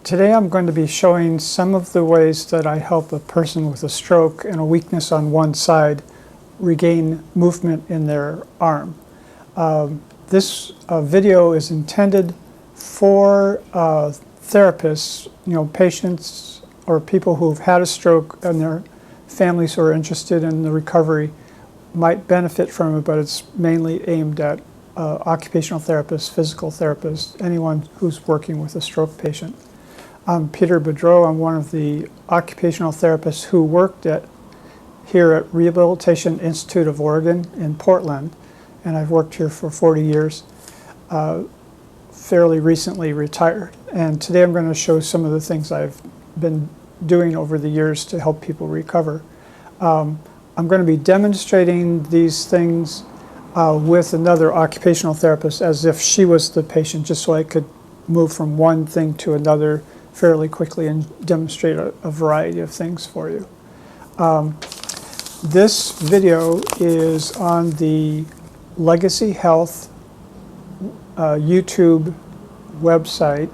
Today I'm going to be showing some of the ways that I help a person with a stroke and a weakness on one side regain movement in their arm. This video is intended for therapists, patients or people who've had a stroke and their families who are interested in the recovery might benefit from it, but it's mainly aimed at occupational therapists, physical therapists, anyone who's working with a stroke patient. I'm Peter Boudreau. I'm one of the occupational therapists who worked here at Rehabilitation Institute of Oregon in Portland, and I've worked here for 40 years, fairly recently retired. And today I'm going to show some of the things I've been doing over the years to help people recover. I'm going to be demonstrating these things with another occupational therapist as if she was the patient, just so I could move from one thing to another fairly quickly and demonstrate a variety of things for you. This video is on the Legacy Health YouTube website,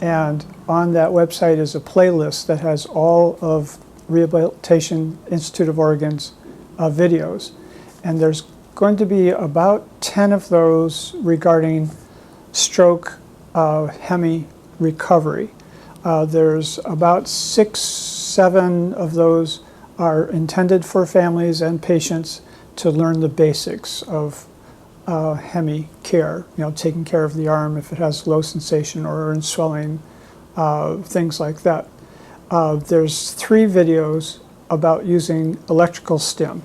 and on that website is a playlist that has all of Rehabilitation Institute of Oregon's videos, and there's going to be about 10 of those regarding stroke hemi recovery. There's about 6, 7 of those are intended for families and patients to learn the basics of hemi care, taking care of the arm if it has low sensation or swelling, things like that. There's 3 videos about using electrical stim.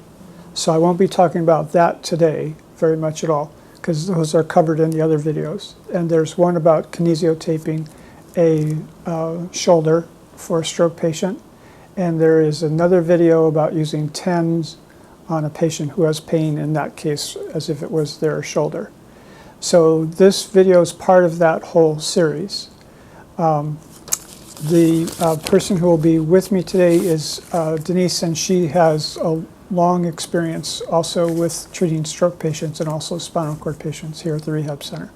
So I won't be talking about that today very much at all, because those are covered in the other videos. And there's one about kinesiotaping a shoulder for a stroke patient. And there is another video about using TENS on a patient who has pain, in that case, as if it was their shoulder. So this video is part of that whole series. The person who will be with me today is Denise, and she has a long experience also with treating stroke patients and also spinal cord patients here at the Rehab Center.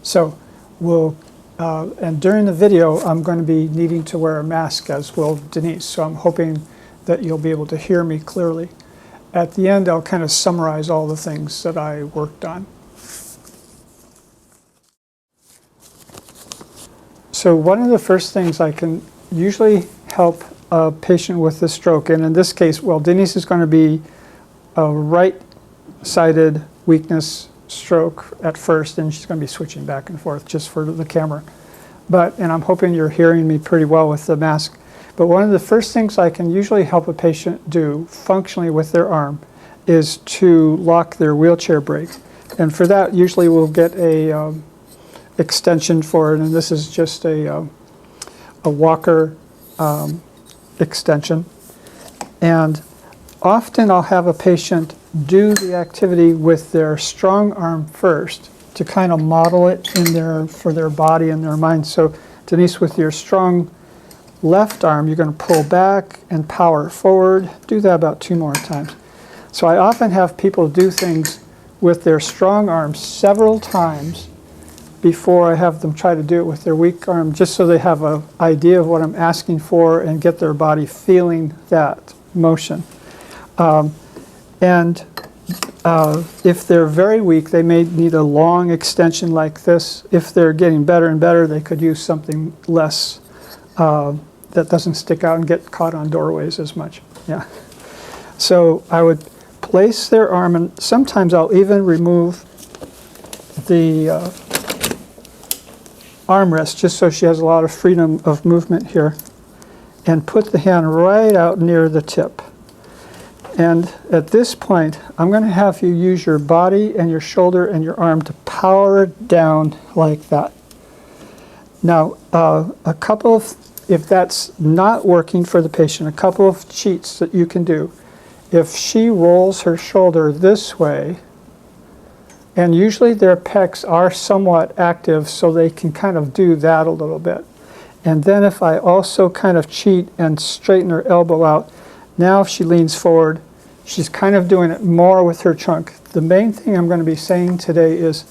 So and during the video, I'm going to be needing to wear a mask, as will Denise, so I'm hoping that you'll be able to hear me clearly. At the end, I'll kind of summarize all the things that I worked on. So one of the first things I can usually help a patient with a stroke, and in this case, Denise is going to be a right-sided weakness stroke at first, and she's going to be switching back and forth just for the camera. And I'm hoping you're hearing me pretty well with the mask. But one of the first things I can usually help a patient do functionally with their arm is to lock their wheelchair brake. And for that, usually we'll get a extension for it, and this is just a walker extension. And often I'll have a patient do the activity with their strong arm first to kind of model it for their body and their mind. So Denise, with your strong left arm, you're going to pull back and power forward. Do that about 2 more times. So I often have people do things with their strong arm several times before I have them try to do it with their weak arm, just so they have an idea of what I'm asking for and get their body feeling that motion. If they're very weak, they may need a long extension like this. If they're getting better and better, they could use something less that doesn't stick out and get caught on doorways as much. Yeah. So I would place their arm, and sometimes I'll even remove the armrest just so she has a lot of freedom of movement here, and put the hand right out near the tip. And at this point, I'm going to have you use your body and your shoulder and your arm to power it down like that. Now, if that's not working for the patient, a couple of cheats that you can do. If she rolls her shoulder this way, and usually their pecs are somewhat active, so they can kind of do that a little bit. And then if I also kind of cheat and straighten her elbow out, now if she leans forward, she's kind of doing it more with her trunk. The main thing I'm going to be saying today is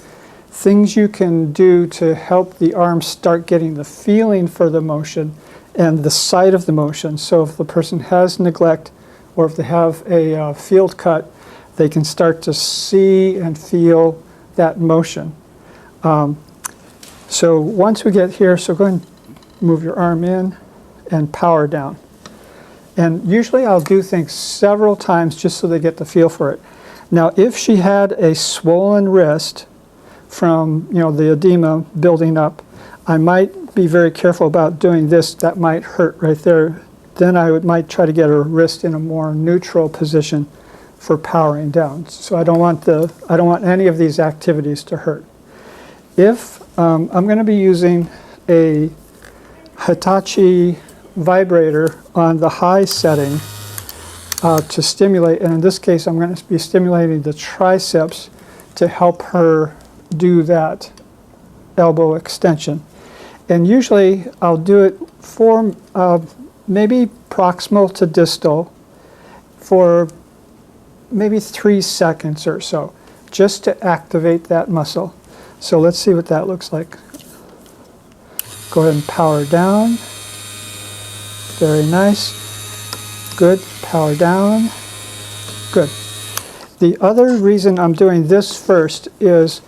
things you can do to help the arm start getting the feeling for the motion and the sight of the motion. So if the person has neglect or if they have a field cut, they can start to see and feel that motion. So once we get here, so go ahead and move your arm in and power down. And usually I'll do things several times just so they get the feel for it. Now, if she had a swollen wrist from, the edema building up, I might be very careful about doing this. That might hurt right there. Then I might try to get her wrist in a more neutral position for powering down. So I don't want any of these activities to hurt. If I'm going to be using a Hitachi vibrator on the high setting to stimulate, and in this case I'm going to be stimulating the triceps to help her do that elbow extension. And usually I'll do it for maybe proximal to distal for maybe 3 seconds or so, just to activate that muscle. So let's see what that looks like. Go ahead and power down. Very nice. Good. Power down. Good. The other reason I'm doing this first is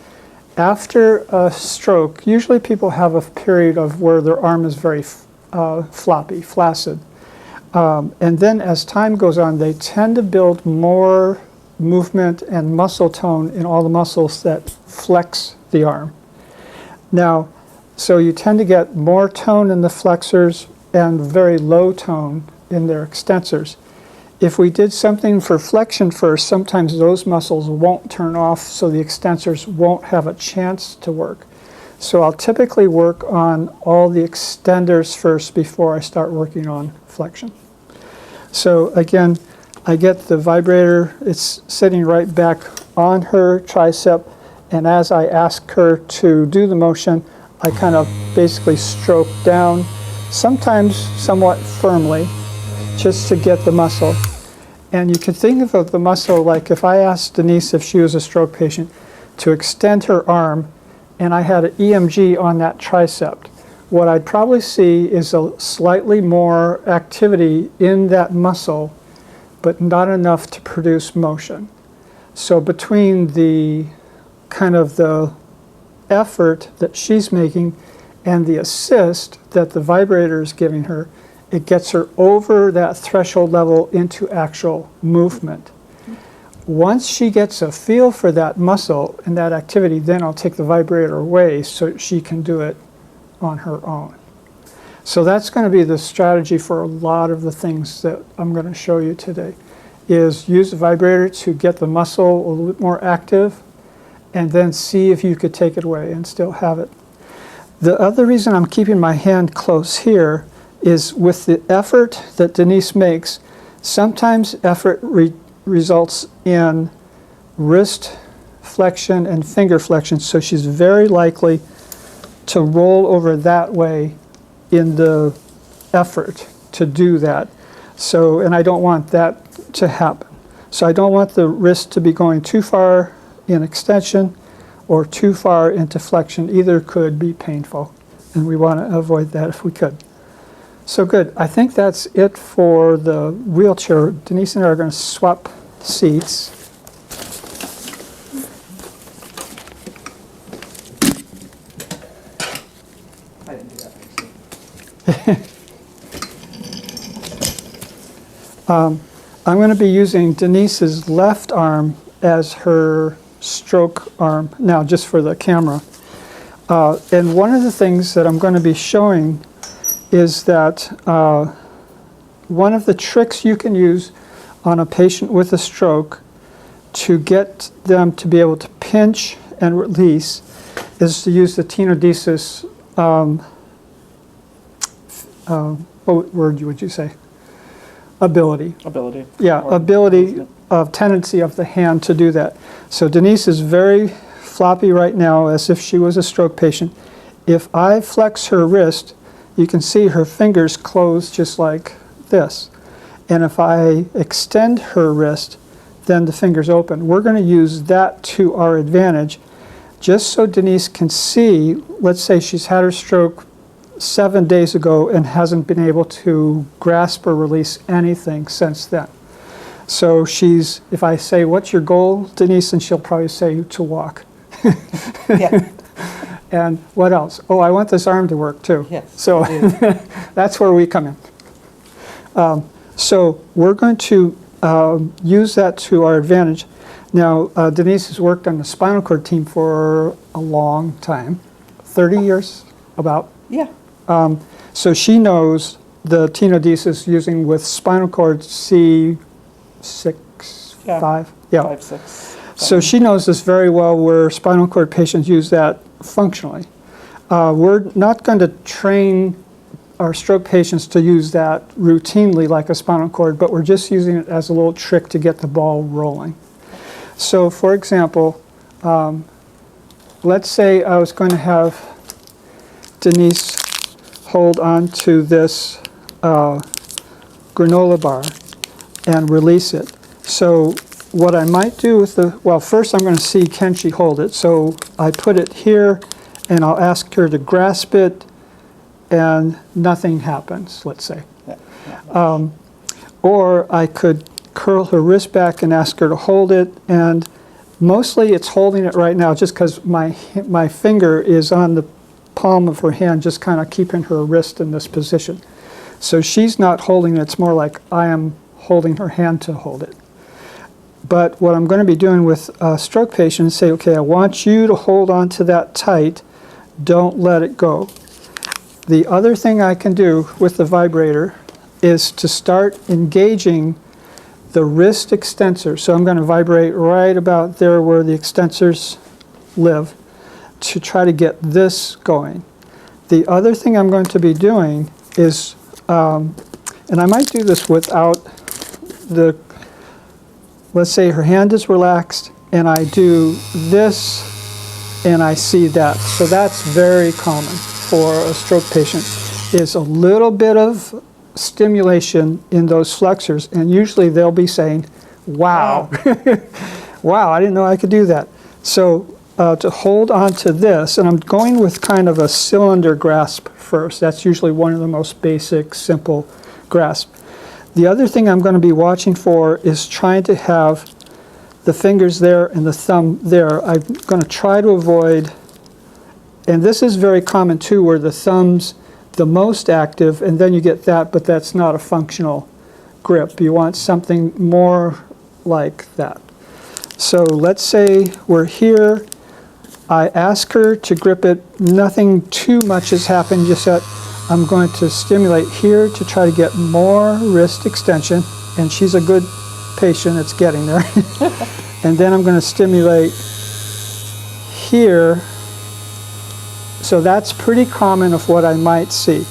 after a stroke, usually people have a period of where their arm is very floppy, flaccid. And then as time goes on, they tend to build more movement and muscle tone in all the muscles that flex the arm. Now, so you tend to get more tone in the flexors and very low tone in their extensors. If we did something for flexion first, sometimes those muscles won't turn off, so the extensors won't have a chance to work. So I'll typically work on all the extenders first before I start working on flexion. So again, I get the vibrator, it's sitting right back on her tricep, and as I ask her to do the motion, I kind of basically stroke down, sometimes somewhat firmly, just to get the muscle. And you can think of the muscle like if I asked Denise if she was a stroke patient to extend her arm and I had an EMG on that tricep, what I'd probably see is a slightly more activity in that muscle, but not enough to produce motion. So between the kind of the effort that she's making and the assist that the vibrator is giving her, it gets her over that threshold level into actual movement. Once she gets a feel for that muscle and that activity, then I'll take the vibrator away so she can do it on her own. So that's going to be the strategy for a lot of the things that I'm going to show you today, is use the vibrator to get the muscle a little bit more active and then see if you could take it away and still have it. The other reason I'm keeping my hand close here is with the effort that Denise makes, sometimes effort results in wrist flexion and finger flexion, so she's very likely to roll over that way in the effort to do that. So, and I don't want that to happen. So I don't want the wrist to be going too far in extension or too far into flexion. Either could be painful, and we want to avoid that if we could. So good. I think that's it for the wheelchair. Denise and I are going to swap seats. I didn't do that. I'm going to be using Denise's left arm as her stroke arm now, just for the camera. And one of the things that I'm going to be showing is that one of the tricks you can use on a patient with a stroke to get them to be able to pinch and release is to use the tenodesis, what word would you say? Ability. Ability. Yeah, ability of tendency of the hand to do that. So Denise is very floppy right now as if she was a stroke patient. If I flex her wrist, you can see her fingers close just like this. And if I extend her wrist, then the fingers open. We're going to use that to our advantage just so Denise can see, let's say she's had her stroke 7 days ago and hasn't been able to grasp or release anything since then. So if I say, what's your goal, Denise? And she'll probably say, to walk. Yeah. And what else? Oh, I want this arm to work too. Yes, So that's where we come in. So we're going to use that to our advantage. Now, Denise has worked on the spinal cord team for a long time, 30 years about. Yeah. So she knows the tenodesis using with spinal cord C6, Yeah. 5. Yeah. 5, 6. So she knows this very well where spinal cord patients use that functionally. We're not going to train our stroke patients to use that routinely like a spinal cord, but we're just using it as a little trick to get the ball rolling. So for example, let's say I was going to have Denise hold on to this granola bar and release it. So what I might do with well, first I'm going to see, can she hold it? So I put it here, and I'll ask her to grasp it, and nothing happens, let's say. Yeah. Or I could curl her wrist back and ask her to hold it, and mostly it's holding it right now just because my finger is on the palm of her hand, just kind of keeping her wrist in this position. So she's not holding it, it's more like I am holding her hand to hold it. But what I'm going to be doing with stroke patients, say, okay, I want you to hold on to that tight, don't let it go. The other thing I can do with the vibrator is to start engaging the wrist extensor. So I'm going to vibrate right about there where the extensors live to try to get this going. The other thing I'm going to be doing is, and I might do this without let's say her hand is relaxed and I do this and I see that. So that's very common for a stroke patient, is a little bit of stimulation in those flexors, and usually they'll be saying, wow, wow, I didn't know I could do that. So to hold on to this, and I'm going with kind of a cylinder grasp first. That's usually one of the most basic, simple grasp. The other thing I'm going to be watching for is trying to have the fingers there and the thumb there. I'm going to try to avoid, and this is very common too, where the thumb's the most active, and then you get that, but that's not a functional grip. You want something more like that. So let's say we're here. I ask her to grip it. Nothing too much has happened just yet. I'm going to stimulate here to try to get more wrist extension, and she's a good patient, it's getting there. And then I'm going to stimulate here. So that's pretty common of what I might see.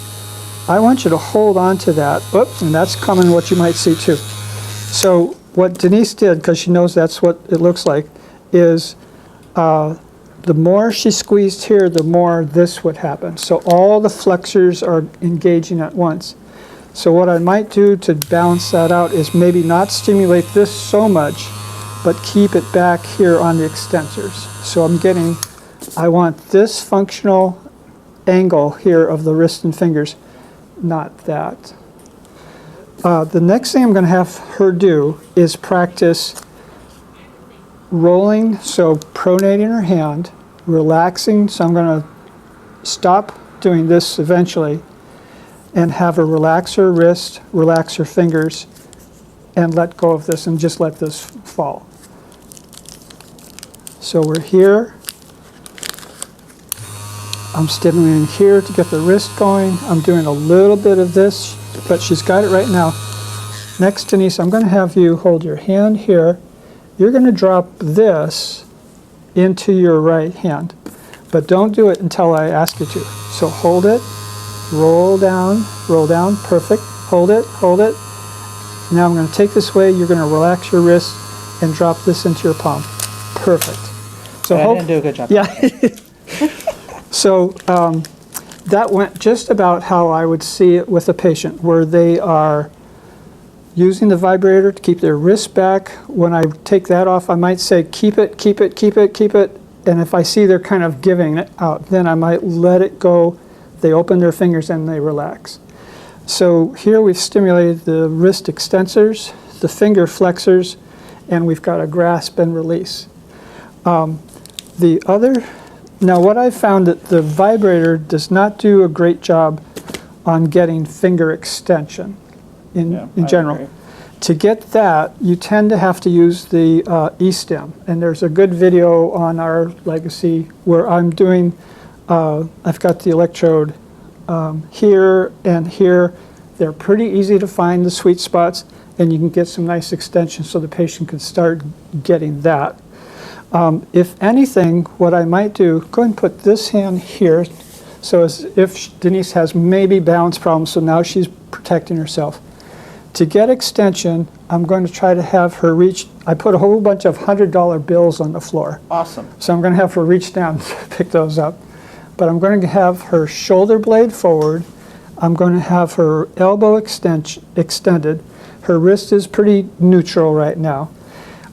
I want you to hold on to that. Oops, and that's common what you might see too. So what Denise did, because she knows that's what it looks like, is the more she squeezed here, the more this would happen. So all the flexors are engaging at once. So what I might do to balance that out is maybe not stimulate this so much, but keep it back here on the extensors. So I want this functional angle here of the wrist and fingers, not that. The next thing I'm going to have her do is practice rolling, so pronating her hand, relaxing, so I'm going to stop doing this eventually, and have her relax her wrist, relax her fingers, and let go of this and just let this fall. So we're here. I'm stimulating here to get the wrist going. I'm doing a little bit of this, but she's got it right now. Next, Denise, I'm going to have you hold your hand here. You're going to drop this into your right hand, but don't do it until I ask you to. So hold it, roll down, perfect. Hold it, hold it. Now I'm going to take this away. You're going to relax your wrist and drop this into your palm. Perfect. So I didn't do a good job. Yeah. So that went just about how I would see it with a patient, where they are using the vibrator to keep their wrist back. When I take that off, I might say, keep it, keep it, keep it, keep it, and if I see they're kind of giving it out, then I might let it go. They open their fingers and they relax. So here we've stimulated the wrist extensors, the finger flexors, and we've got a grasp and release. Now what I've found that the vibrator does not do a great job on getting finger extension in general. agree. To get that, you tend to have to use the E-stem, and there's a good video on our Legacy where I'm doing, I've got the electrode here and here. They're pretty easy to find, the sweet spots, and you can get some nice extension so the patient can start getting that. If anything, what I might do, go ahead and put this hand here, so as if Denise has maybe balance problems, so now she's protecting herself. To get extension, I'm going to try to have her reach, I put a whole bunch of $100 bills on the floor. Awesome. So I'm going to have her reach down to pick those up. But I'm going to have her shoulder blade forward. I'm going to have her elbow extended. Her wrist is pretty neutral right now.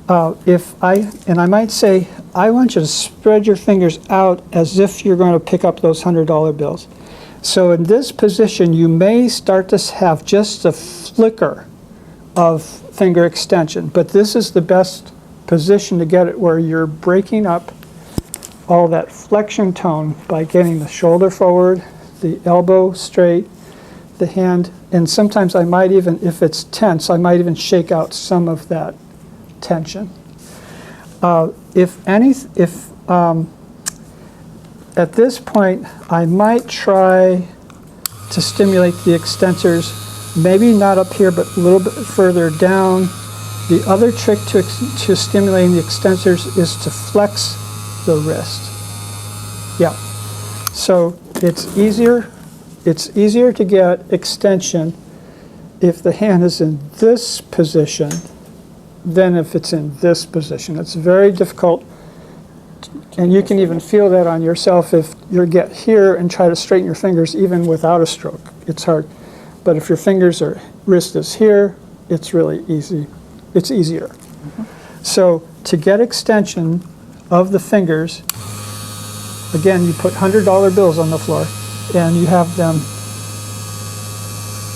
I might say, I want you to spread your fingers out as if you're going to pick up those $100 bills. So in this position, you may start to have just a flicker of finger extension, but this is the best position to get it where you're breaking up all that flexion tone by getting the shoulder forward, the elbow straight, the hand, and sometimes I might even, if it's tense, I might even shake out some of that tension. At this point, I might try to stimulate the extensors, maybe not up here, but a little bit further down. The other trick to stimulating the extensors is to flex the wrist. Yeah. So it's easier to get extension if the hand is in this position than if it's in this position. It's very difficult, and you can even feel that on yourself if you get here and try to straighten your fingers even without a stroke. It's hard. But if your wrist is here, it's really easy. It's easier. Mm-hmm. So to get extension of the fingers, again, you put $100 bills on the floor and you have them.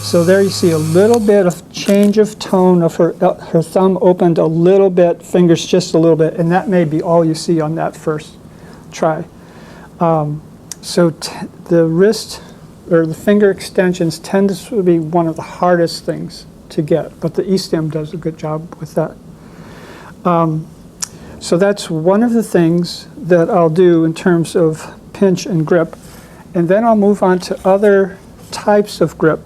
So there you see a little bit of change of tone of her thumb opened a little bit, fingers just a little bit, and that may be all you see on that first try. So the wrist or the finger extensions tend to be one of the hardest things to get, but the E-stem does a good job with that. So that's one of the things that I'll do in terms of pinch and grip, and then I'll move on to other types of grip.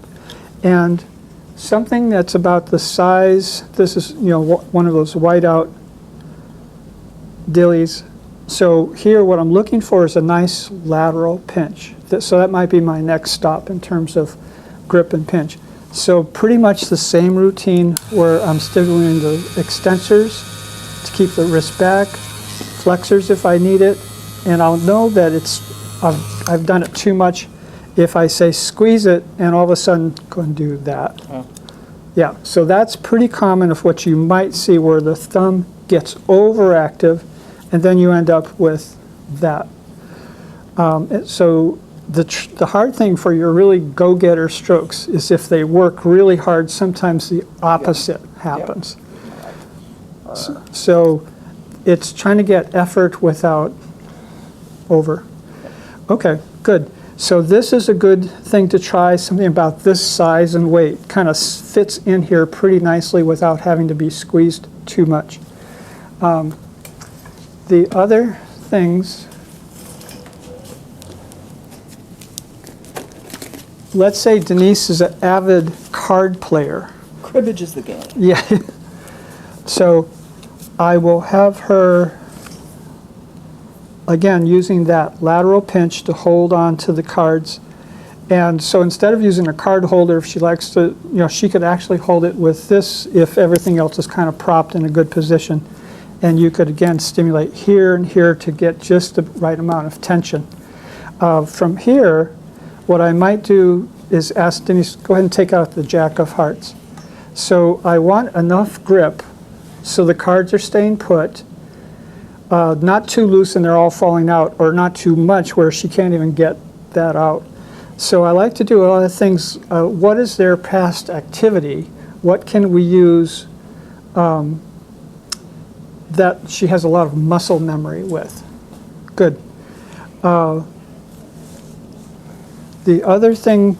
And something that's about the size, this is one of those whiteout dillies. So here what I'm looking for is a nice lateral pinch. So that might be my next stop in terms of grip and pinch. So pretty much the same routine where I'm stimulating the extensors to keep the wrist back, flexors if I need it, and I'll know that I've done it too much if I say squeeze it and all of a sudden go and do that. Oh. Yeah, so that's pretty common of what you might see where the thumb gets overactive and then you end up with that. So the hard thing for your really go-getter strokes is if they work really hard, sometimes the opposite happens. So it's trying to get effort without over. Okay, good. So this is a good thing to try, something about this size and weight. Kind of fits in here pretty nicely without having to be squeezed too much. The other things, let's say Denise is an avid card player. Cribbage is the game. Yeah. So I will have her, again, using that lateral pinch to hold on to the cards. And so instead of using a card holder, if she likes to, she could actually hold it with this if everything else is kind of propped in a good position. And you could, again, stimulate here and here to get just the right amount of tension. From here, what I might do is ask Denise, go ahead and take out the Jack of Hearts. So I want enough grip so the cards are staying put. not too loose and they're all falling out, or not too much where she can't even get that out. So I like to do a lot of things. What is their past activity? What can we use that she has a lot of muscle memory with? Good. The other thing,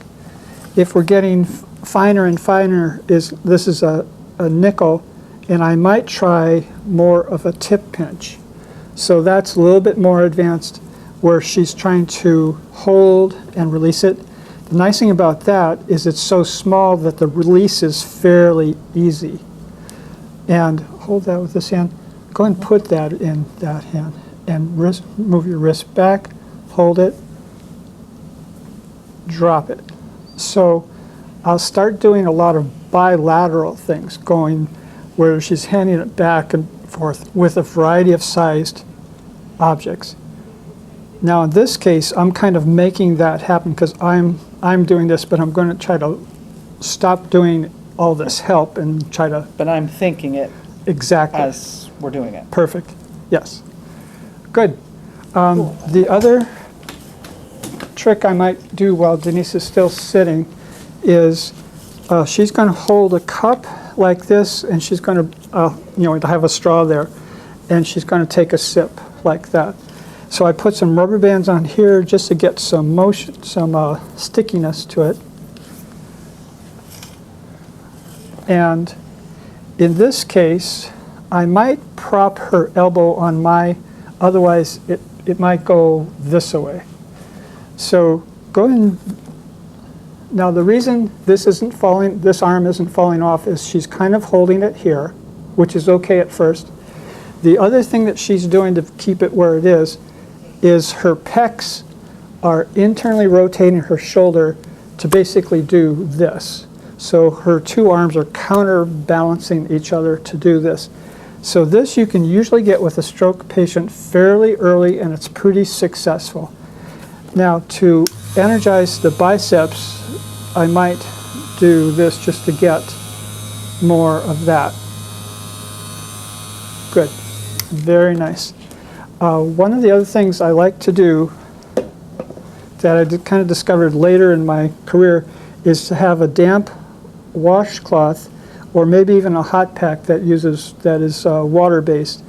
if we're getting finer and finer, is this is a nickel, and I might try more of a tip pinch. So that's a little bit more advanced, where she's trying to hold and release it. The nice thing about that is it's so small that the release is fairly easy. And hold that with this hand. Go ahead and put that in that hand, and move your wrist back, hold it, drop it. So I'll start doing a lot of bilateral things, going where she's handing it back and forth with a variety of sized objects. Now in this case, I'm kind of making that happen because I'm doing this, but I'm going to try to stop doing all this help and try to... But I'm thinking it Exactly. as we're doing it. Perfect. Yes. Good. The other trick I might do while Denise is still sitting is she's going to hold a cup like this, and she's going to, have a straw there, and she's going to take a sip like that. So I put some rubber bands on here just to get some motion, some stickiness to it. And in this case, I might prop her elbow on my, otherwise it might go this way. So go ahead and, now the reason this arm isn't falling off is she's kind of holding it here, which is okay at first. The other thing that she's doing to keep it where it is her pecs are internally rotating her shoulder to basically do this. So her two arms are counterbalancing each other to do this. So this you can usually get with a stroke patient fairly early, and it's pretty successful. Now to energize the biceps, I might do this just to get more of that. Good. Very nice. One of the other things I like to do that I kind of discovered later in my career is to have a damp washcloth, or maybe even a hot pack that is water-based,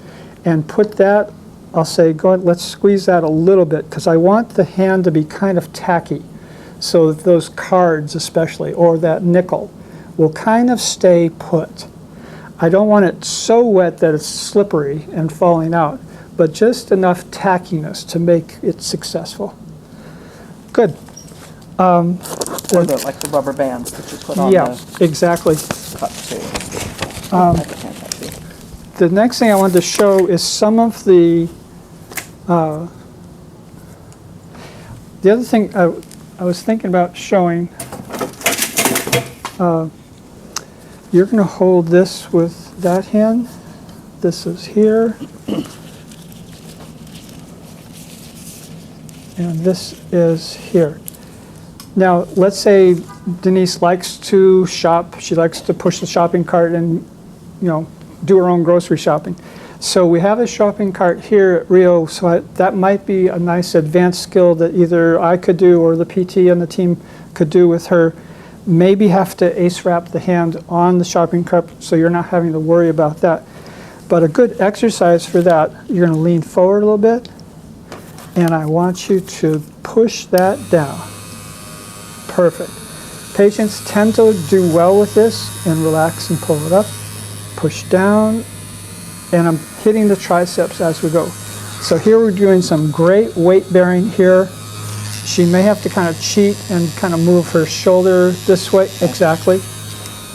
and put that, I'll say, go ahead, let's squeeze that a little bit, because I want the hand to be kind of tacky, so that those cards especially, or that nickel, will kind of stay put. I don't want it so wet that it's slippery and falling out, but just enough tackiness to make it successful. Good. Or like the rubber bands that you put on exactly. the cup too. The next thing I wanted to show is some of the other thing I was thinking about showing. You're going to hold this with that hand. This is here. And this is here. Now, let's say Denise likes to shop. She likes to push the shopping cart and, do her own grocery shopping. So we have a shopping cart here at RIO, so that might be a nice advanced skill that either I could do or the PT and the team could do with her. Maybe have to ace wrap the hand on the shopping cart so you're not having to worry about that. But a good exercise for that, you're going to lean forward a little bit, and I want you to push that down. Perfect. Patients tend to do well with this, and relax and pull it up. Push down, and I'm hitting the triceps as we go. So here we're doing some great weight bearing here. She may have to kind of cheat and kind of move her shoulder this way, exactly,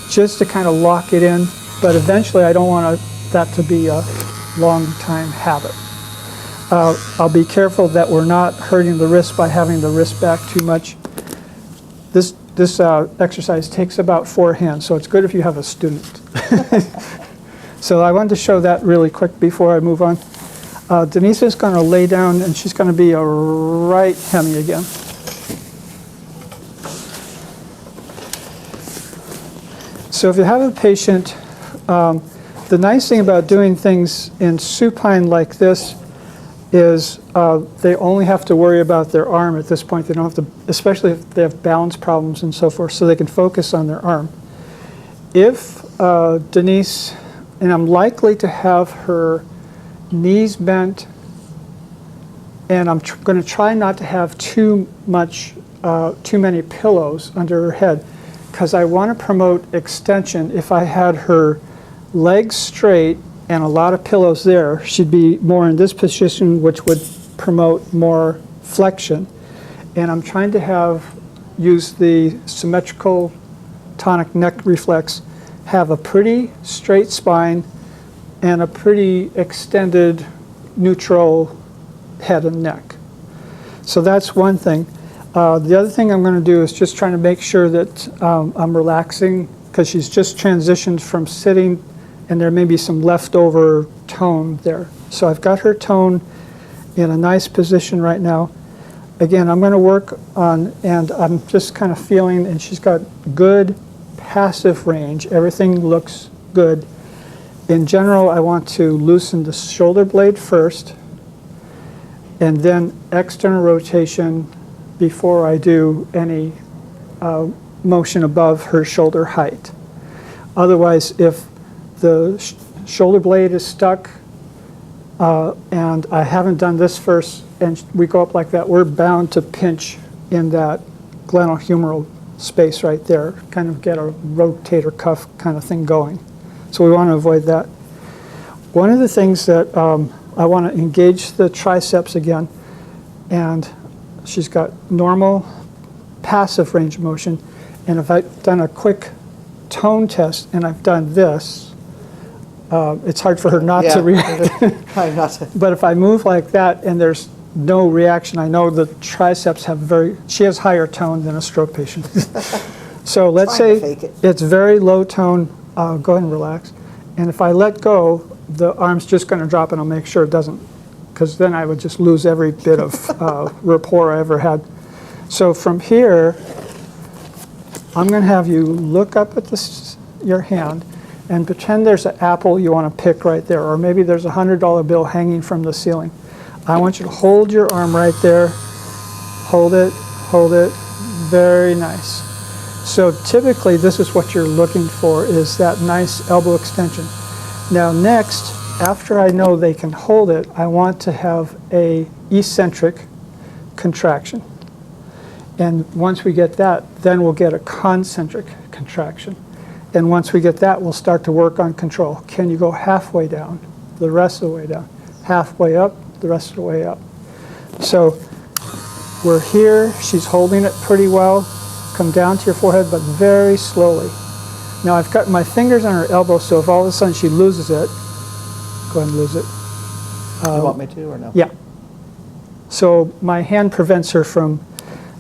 just to kind of lock it in. But eventually I don't want that to be a long time habit. I'll be careful that we're not hurting the wrist by having the wrist back too much. This exercise takes about 4 hands, so it's good if you have a student. So I wanted to show that really quick before I move on. Denise is going to lay down, and she's going to be a right hemi again. So if you have a patient, the nice thing about doing things in supine like this is they only have to worry about their arm at this point. They don't have to, especially if they have balance problems and so forth, so they can focus on their arm. If Denise, and I'm likely to have her knees bent, and I'm going to try not to have too many pillows under her head, because I want to promote extension. If I had her legs straight and a lot of pillows there, she'd be more in this position, which would promote more flexion. And I'm trying to use the symmetrical tonic neck reflex, have a pretty straight spine and a pretty extended neutral head and neck. So that's one thing. The other thing I'm going to do is just trying to make sure that I'm relaxing, because she's just transitioned from sitting and there may be some leftover tone there. So I've got her tone in a nice position right now. Again, I'm going to work on, and I'm just kind of feeling, and she's got good passive range. Everything looks good. In general, I want to loosen the shoulder blade first, and then external rotation before I do any motion above her shoulder height. Otherwise, if the shoulder blade is stuck and I haven't done this first, and we go up like that, we're bound to pinch in that glenohumeral space right there, kind of get a rotator cuff kind of thing going. So we want to avoid that. One of the things that I want to engage the triceps again, and she's got normal passive range of motion, and if I've done a quick tone test and I've done this, it's hard for her not to react. Try not to. But if I move like that and there's no reaction, I know the triceps she has higher tone than a stroke patient. So let's say it's very low tone, go ahead and relax. And if I let go, the arm's just going to drop, and I'll make sure it doesn't, because then I would just lose every bit of rapport I ever had. So from here, I'm going to have you look up at your hand and pretend there's an apple you want to pick right there, or maybe there's a $100 bill hanging from the ceiling. I want you to hold your arm right there. Hold it, very nice. So typically this is what you're looking for, is that nice elbow extension. Now next, after I know they can hold it, I want to have a eccentric contraction. And once we get that, then we'll get a concentric contraction. And once we get that, we'll start to work on control. Can you go halfway down, the rest of the way down? Halfway up, the rest of the way up. So we're here, she's holding it pretty well. Come down to your forehead, but very slowly. Now I've got my fingers on her elbow, so if all of a sudden she loses it, go ahead and lose it. You want me to or no? Yeah. So my hand prevents her from,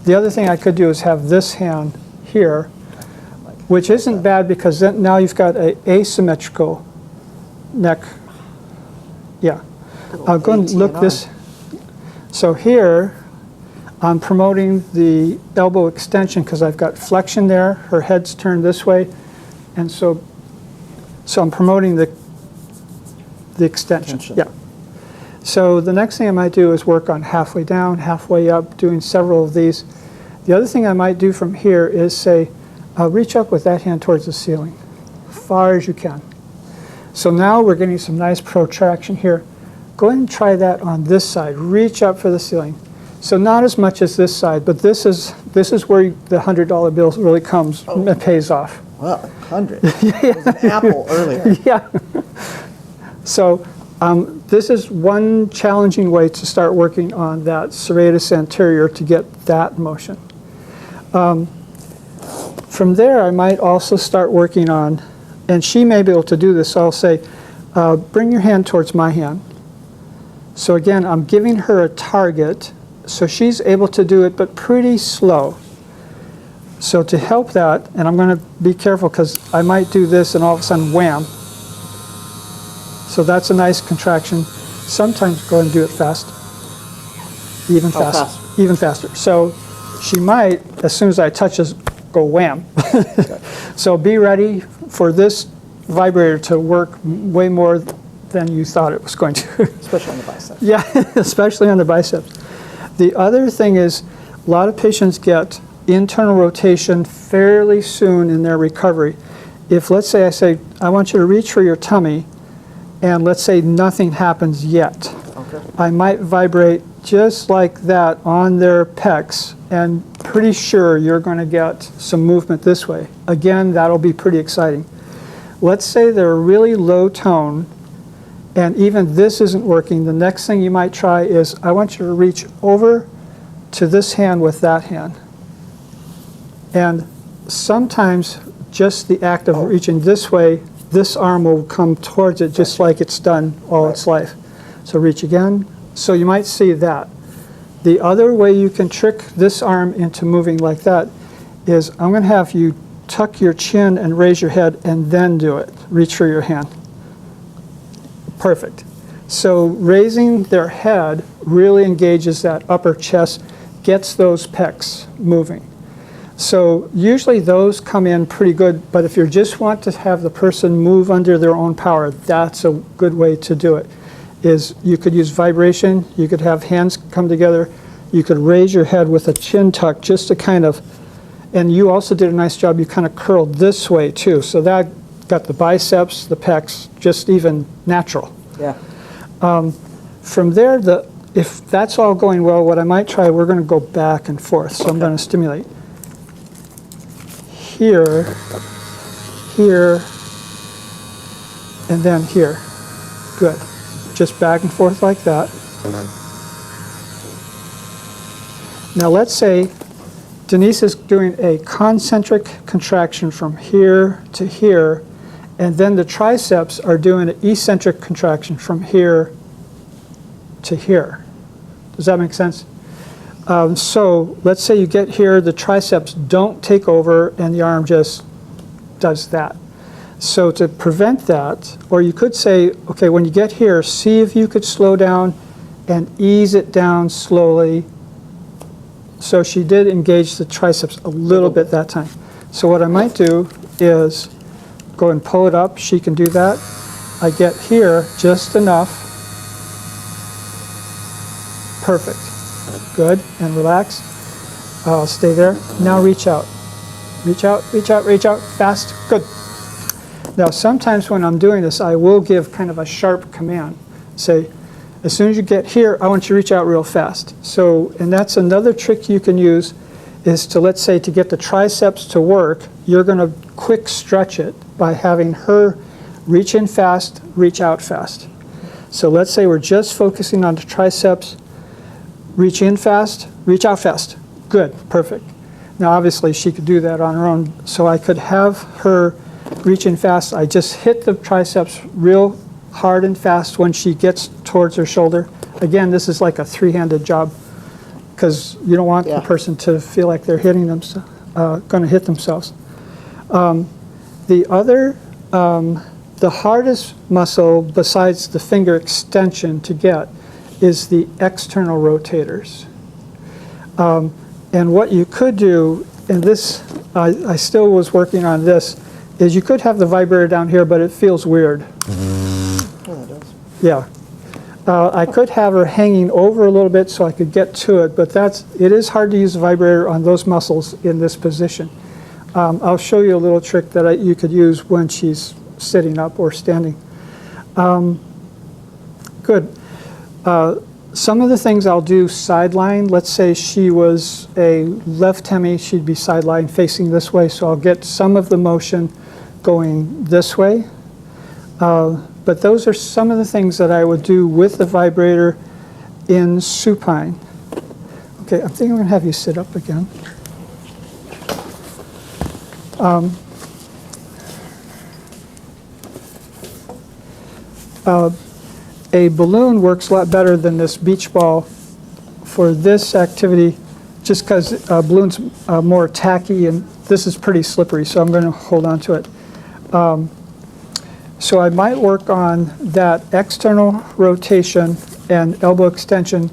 the other thing I could do is have this hand here, which isn't bad, because then now you've got an asymmetrical neck. Yeah. I'll go and look this. So here, I'm promoting the elbow extension because I've got flexion there. Her head's turned this way. And so I'm promoting the extension. Yeah. So the next thing I might do is work on halfway down, halfway up, doing several of these. The other thing I might do from here is say, reach up with that hand towards the ceiling, far as you can. So now we're getting some nice protraction here. Go ahead and try that on this side. Reach up for the ceiling. So not as much as this side, but this is where the $100 bill really comes and pays off. Well, 100. It was an apple earlier. Yeah. So this is one challenging way to start working on that serratus anterior to get that motion. From there, I might also start working on, and she may be able to do this, so I'll say, bring your hand towards my hand. So again, I'm giving her a target, so she's able to do it, but pretty slow. So to help that, and I'm going to be careful because I might do this and all of a sudden, wham. So that's a nice contraction. Sometimes go ahead and do it fast. Even faster. Fast. Even faster. So she might, as soon as I touch this, go wham. So be ready for this vibrator to work way more than you thought it was going to. Especially on the biceps. Yeah, especially on the biceps. The other thing is a lot of patients get internal rotation fairly soon in their recovery. If, let's say, I say, I want you to reach for your tummy, and let's say nothing happens yet. Okay. I might vibrate just like that on their pecs, and pretty sure you're going to get some movement this way. Again, that'll be pretty exciting. Let's say they're really low tone, and even this isn't working. The next thing you might try is, I want you to reach over to this hand with that hand. And sometimes just the act of reaching this way, this arm will come towards it just like it's done all its life. So reach again. So you might see that. The other way you can trick this arm into moving like that is, I'm going to have you tuck your chin and raise your head and then do it. Reach for your hand. Perfect. So raising their head really engages that upper chest, gets those pecs moving. So usually those come in pretty good, but if you just want to have the person move under their own power, that's a good way to do it. Is you could use vibration, you could have hands come together, you could raise your head with a chin tuck just to kind of, and you also did a nice job, you kind of curled this way too, so that got the biceps, the pecs, just even natural. Yeah. From there, if that's all going well, what I might try, we're going to go back and forth, so I'm going to stimulate. Here, here, and then here. Good. Just back and forth like that. Now let's say Denise is doing a concentric contraction from here to here, and then the triceps are doing an eccentric contraction from here to here. Does that make sense? So let's say you get here, the triceps don't take over, and the arm just does that. So to prevent that, or you could say, okay, when you get here, see if you could slow down and ease it down slowly. So she did engage the triceps a little bit that time. So what I might do is go and pull it up. She can do that. I get here just enough. Perfect. Good. And relax. I'll stay there. Now reach out. Reach out, reach out, reach out. Fast. Good. Now sometimes when I'm doing this, I will give kind of a sharp command. Say, as soon as you get here, I want you to reach out real fast. So, and that's another trick you can use, is to, let's say, to get the triceps to work, you're going to quick stretch it by having her reach in fast, reach out fast. So let's say we're just focusing on the triceps, reach in fast, reach out fast. Good, perfect. Now obviously she could do that on her own, so I could have her reach in fast. I just hit the triceps real hard and fast when she gets towards her shoulder. Again, this is like a three-handed job, because you don't want the person to feel like they're hitting them, going to hit themselves. The other, the hardest muscle besides the finger extension to get is the external rotators. And what you could do, and this, I still was working on this, is you could have the vibrator down here, but it feels weird. Oh, it does. Yeah. I could have her hanging over a little bit so I could get to it, but it is hard to use the vibrator on those muscles in this position. I'll show you a little trick that you could use when she's sitting up or standing. Good. Some of the things I'll do sideline. Let's say she was a left hemi, she'd be sideline facing this way, so I'll get some of the motion going this way. But those are some of the things that I would do with the vibrator in supine. Okay, I think I'm going to have you sit up again. A balloon works a lot better than this beach ball for this activity, just because balloons are more tacky, and this is pretty slippery, so I'm going to hold on to it. So I might work on that external rotation and elbow extension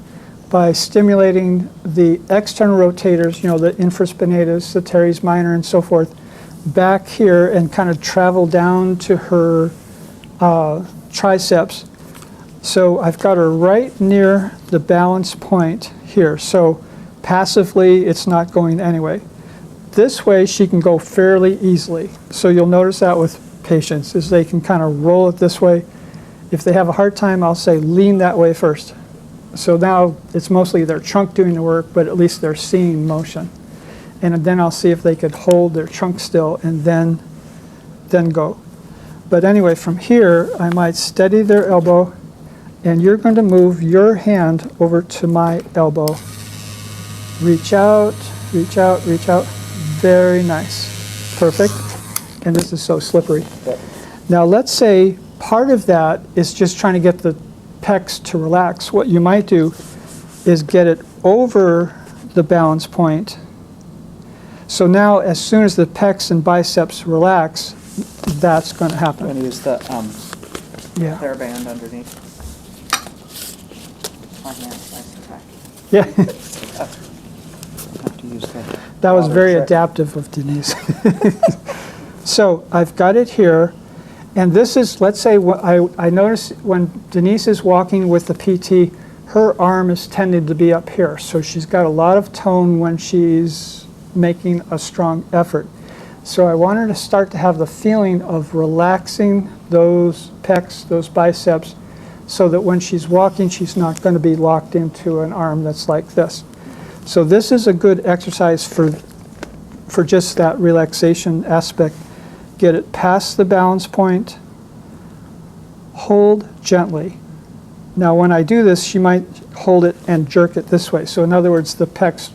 by stimulating the external rotators, you know, the infraspinatus, the teres minor, and so forth, back here, and kind of travel down to her triceps. So I've got her right near the balance point here. So passively, it's not going anyway. This way, she can go fairly easily. So you'll notice that with patients, is they can kind of roll it this way. If they have a hard time, I'll say lean that way first. So now it's mostly their trunk doing the work, but at least they're seeing motion. And then I'll see if they could hold their trunk still and then go. But anyway, from here, I might steady their elbow, and you're going to move your hand over to my elbow. Reach out, reach out, reach out. Very nice. Perfect. And this is so slippery. Now let's say part of that is just trying to get the pecs to relax. What you might do is get it over the balance point. So now as soon as the pecs and biceps relax, that's going to happen. I'm going to use the hair band underneath. My hand's nice and tight. Yeah. Have to use the That was very trick. adaptive of Denise. So I've got it here, and this is, let's say, I notice when Denise is walking with the PT, her arm is tending to be up here. So she's got a lot of tone when she's making a strong effort. So I want her to start to have the feeling of relaxing those pecs, those biceps, so that when she's walking, she's not going to be locked into an arm that's like this. So this is a good exercise for just that relaxation aspect. Get it past the balance point, hold gently. Now when I do this, she might hold it and jerk it this way. So in other words, the pecs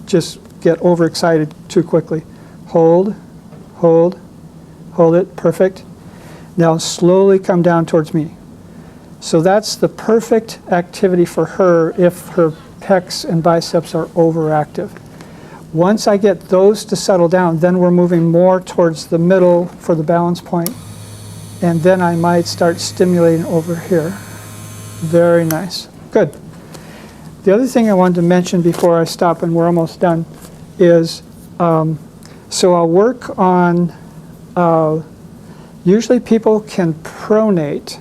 just get overexcited too quickly. Hold, hold, hold it, perfect. Now slowly come down towards me. So that's the perfect activity for her if her pecs and biceps are overactive. Once I get those to settle down, then we're moving more towards the middle for the balance point, and then I might start stimulating over here. Very nice. Good. The other thing I wanted to mention before I stop, and we're almost done, is so I'll work on, usually people can pronate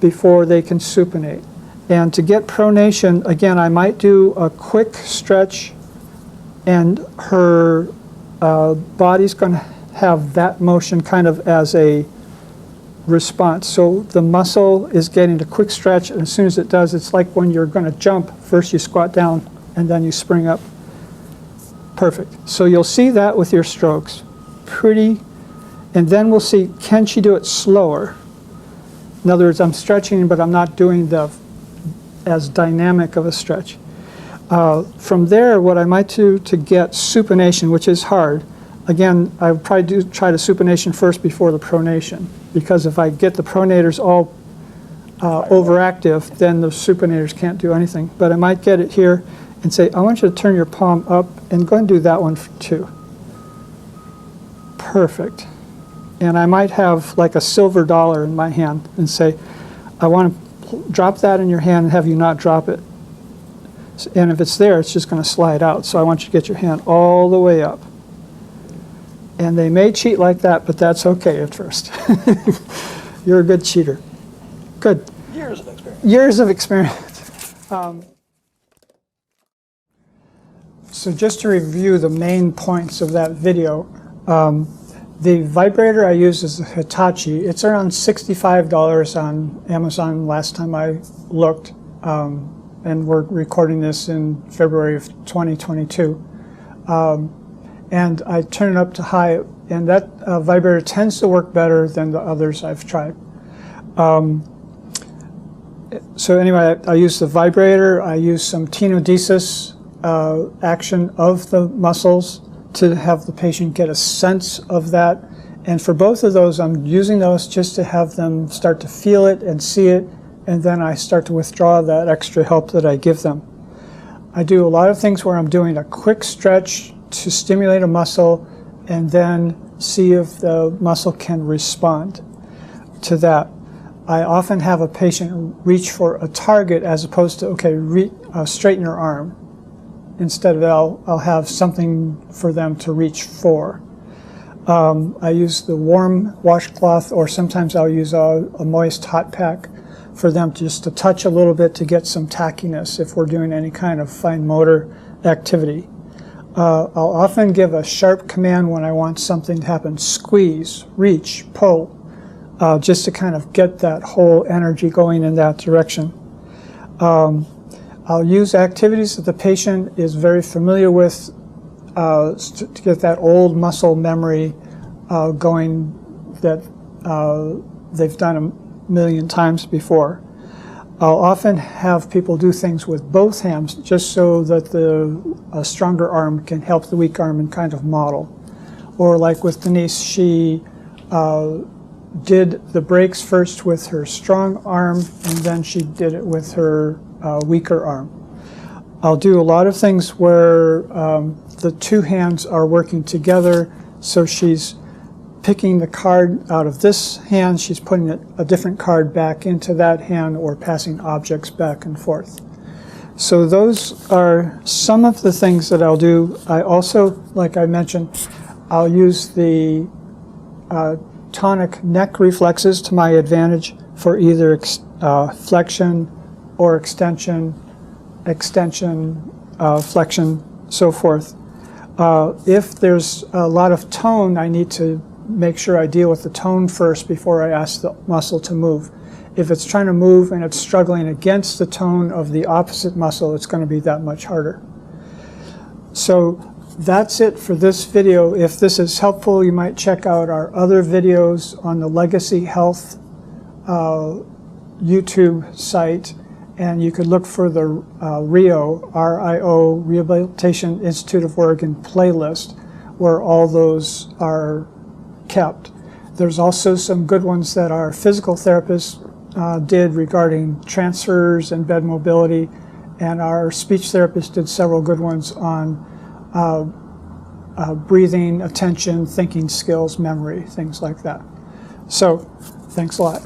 before they can supinate. And to get pronation, again, I might do a quick stretch, and her body's going to have that motion kind of as a response. So the muscle is getting a quick stretch, and as soon as it does, it's like when you're going to jump, first you squat down, and then you spring up. Perfect. So you'll see that with your strokes. Pretty, and then we'll see, can she do it slower? In other words, I'm stretching, but I'm not doing the as dynamic of a stretch. From there, what I might do to get supination, which is hard, again, I would probably try the supination first before the pronation, because if I get the pronators all overactive, then the supinators can't do anything. But I might get it here and say, I want you to turn your palm up, and go and do that one too. Perfect. And I might have like a silver dollar in my hand and say, I want to drop that in your hand and have you not drop it. And if it's there, it's just going to slide out. So I want you to get your hand all the way up. And they may cheat like that, but that's okay at first. You're a good cheater. Good. Years of experience. Years of experience. So just to review the main points of that video, the vibrator I use is a Hitachi. It's around $65 on Amazon last time I looked. And we're recording this in February of 2022. And I turn it up to high, and that vibrator tends to work better than the others I've tried. So anyway, I use the vibrator. I use some tenodesis action of the muscles to have the patient get a sense of that. And for both of those, I'm using those just to have them start to feel it and see it, and then I start to withdraw that extra help that I give them. I do a lot of things where I'm doing a quick stretch to stimulate a muscle and then see if the muscle can respond to that. I often have a patient reach for a target as opposed to, okay, straighten your arm. Instead of that, I'll have something for them to reach for. I use the warm washcloth, or sometimes I'll use a moist hot pack for them just to touch a little bit to get some tackiness if we're doing any kind of fine motor activity. I'll often give a sharp command when I want something to happen: squeeze, reach, pull, just to kind of get that whole energy going in that direction. I'll use activities that the patient is very familiar with to get that old muscle memory going that they've done a million times before. I'll often have people do things with both hands just so that a stronger arm can help the weak arm and kind of model. Or like with Denise, she did the brakes first with her strong arm, and then she did it with her weaker arm. I'll do a lot of things where the two hands are working together, so she's picking the card out of this hand, she's putting a different card back into that hand, or passing objects back and forth. So those are some of the things that I'll do. I also, like I mentioned, I'll use the tonic neck reflexes to my advantage for either flexion or extension, flexion, so forth. If there's a lot of tone, I need to make sure I deal with the tone first before I ask the muscle to move. If it's trying to move and it's struggling against the tone of the opposite muscle, it's going to be that much harder. So that's it for this video. If this is helpful, you might check out our other videos on the Legacy Health YouTube site, and you could look for the RIO, R-I-O, Rehabilitation Institute of Oregon playlist, where all those are kept. There's also some good ones that our physical therapists did regarding transfers and bed mobility, and our speech therapist did several good ones on breathing, attention, thinking skills, memory, things like that. So, thanks a lot.